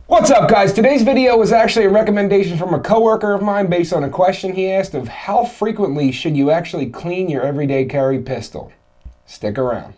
What's up, guys? Today's video was actually a recommendation from a coworker of mine based on a question he asked of how frequently should you actually clean your everyday carry pistol. Stick around.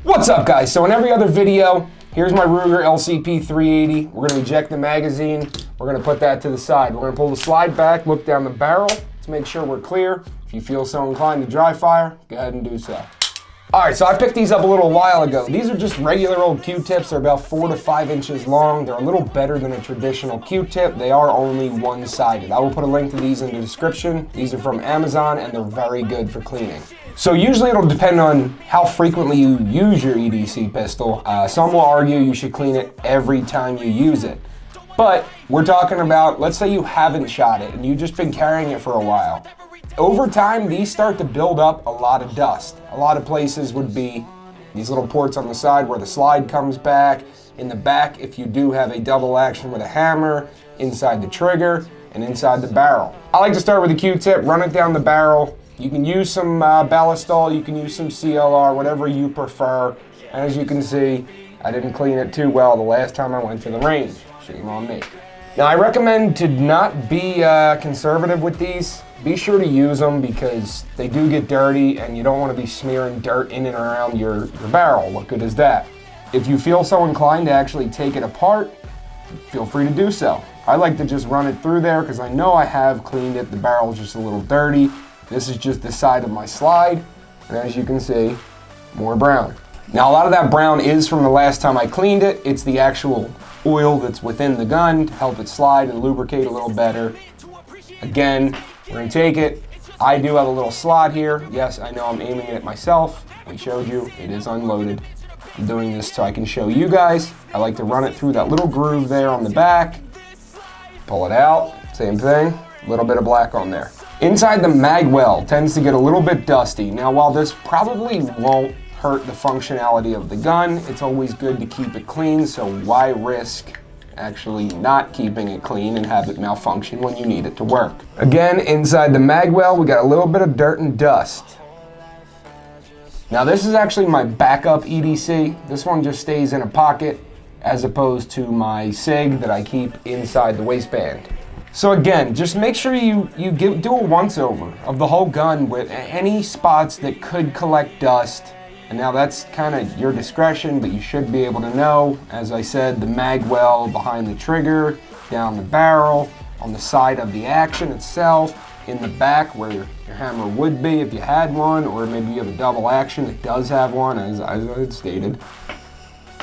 What's up, guys? So in every other video, here's my Ruger LCP 380. We're going to eject the magazine. We're going to put that to the side. We're going to pull the slide back, look down the barrel to make sure we're clear. If you feel so inclined to dry fire, go ahead and do so. Alright, so I picked these up a little while ago. These are just regular old Q-tips. They're about 4 to 5 inches long. They're a little better than a traditional Q-tip. They are only one-sided. I will put a link to these in the description. These are from Amazon and they're very good for cleaning. So usually it'll depend on how frequently you use your EDC pistol. Some will argue you should clean it every time you use it. But we're talking about, let's say you haven't shot it and you've just been carrying it for a while. Over time, these start to build up a lot of dust. A lot of places would be these little ports on the side where the slide comes back. In the back, if you do have a double action with a hammer, inside the trigger, and inside the barrel. I like to start with a Q-tip, run it down the barrel. You can use some ballistol, you can use some CLR, whatever you prefer. And as you can see, I didn't clean it too well the last time I went to the range. Shame on me. Now, I recommend to not be conservative with these. Be sure to use them because they do get dirty and you don't want to be smearing dirt in and around your barrel. What good is that? If you feel so inclined to actually take it apart, feel free to do so. I like to just run it through there because I know I have cleaned it. The barrel's just a little dirty. This is just the side of my slide. And as you can see, more brown. Now, a lot of that brown is from the last time I cleaned it. It's the actual oil that's within the gun to help it slide and lubricate a little better. Again, we're gonna take it. I do have a little slot here. Yes, I know I'm aiming it at myself. I showed you, it is unloaded. I'm doing this so I can show you guys. I like to run it through that little groove there on the back. Pull it out, same thing, a little bit of black on there. Inside the mag well tends to get a little bit dusty. Now, while this probably won't hurt the functionality of the gun, it's always good to keep it clean, so why risk actually not keeping it clean and have it malfunction when you need it to work. Again, inside the mag well, we got a little bit of dirt and dust. Now, this is actually my backup EDC. This one just stays in a pocket as opposed to my SIG that I keep inside the waistband. So again, just make sure you do a once-over of the whole gun with any spots that could collect dust. And now that's kind of your discretion, but you should be able to know. As I said, the mag well behind the trigger, down the barrel, on the side of the action itself, in the back where your hammer would be if you had one, or maybe you have a double action that does have one, as I had stated.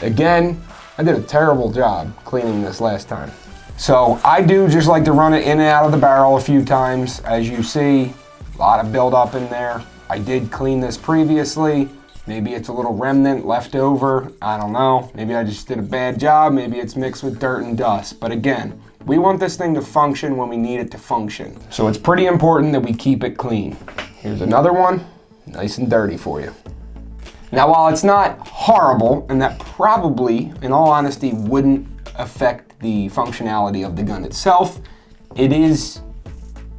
Again, I did a terrible job cleaning this last time. So I do just like to run it in and out of the barrel a few times. As you see, a lot of buildup in there. I did clean this previously. Maybe it's a little remnant left over. I don't know. Maybe I just did a bad job. Maybe it's mixed with dirt and dust. But again, we want this thing to function when we need it to function. So it's pretty important that we keep it clean. Here's another one, nice and dirty for you. Now, while it's not horrible, and that probably, in all honesty, wouldn't affect the functionality of the gun itself, it is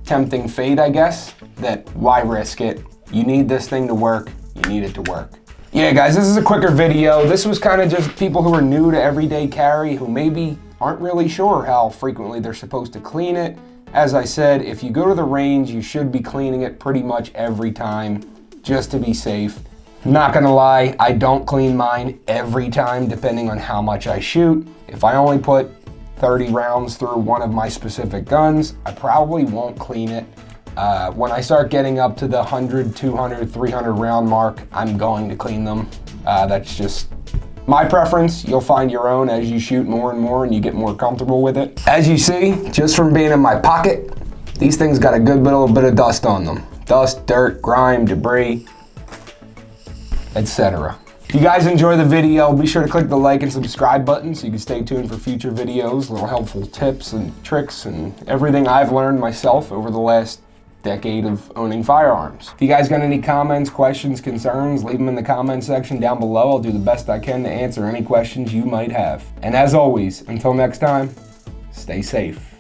tempting fate, I guess, that why risk it? You need this thing to work. You need it to work. Yeah, guys, this is a quicker video. This was kind of just people who are new to everyday carry who maybe aren't really sure how frequently they're supposed to clean it. As I said, if you go to the range, you should be cleaning it pretty much every time just to be safe. Not gonna lie, I don't clean mine every time depending on how much I shoot. If I only put 30 rounds through one of my specific guns, I probably won't clean it. When I start getting up to the 100, 200, 300 round mark, I'm going to clean them. That's just my preference. You'll find your own as you shoot more and more and you get more comfortable with it. As you see, just from being in my pocket, these things got a good little bit of dust on them. Dust, dirt, grime, debris, etc. If you guys enjoy the video, be sure to click the like and subscribe button so you can stay tuned for future videos, little helpful tips and tricks and everything I've learned myself over the last decade of owning firearms. If you guys got any comments, questions, concerns, leave them in the comment section down below. I'll do the best I can to answer any questions you might have. And as always, until next time, stay safe.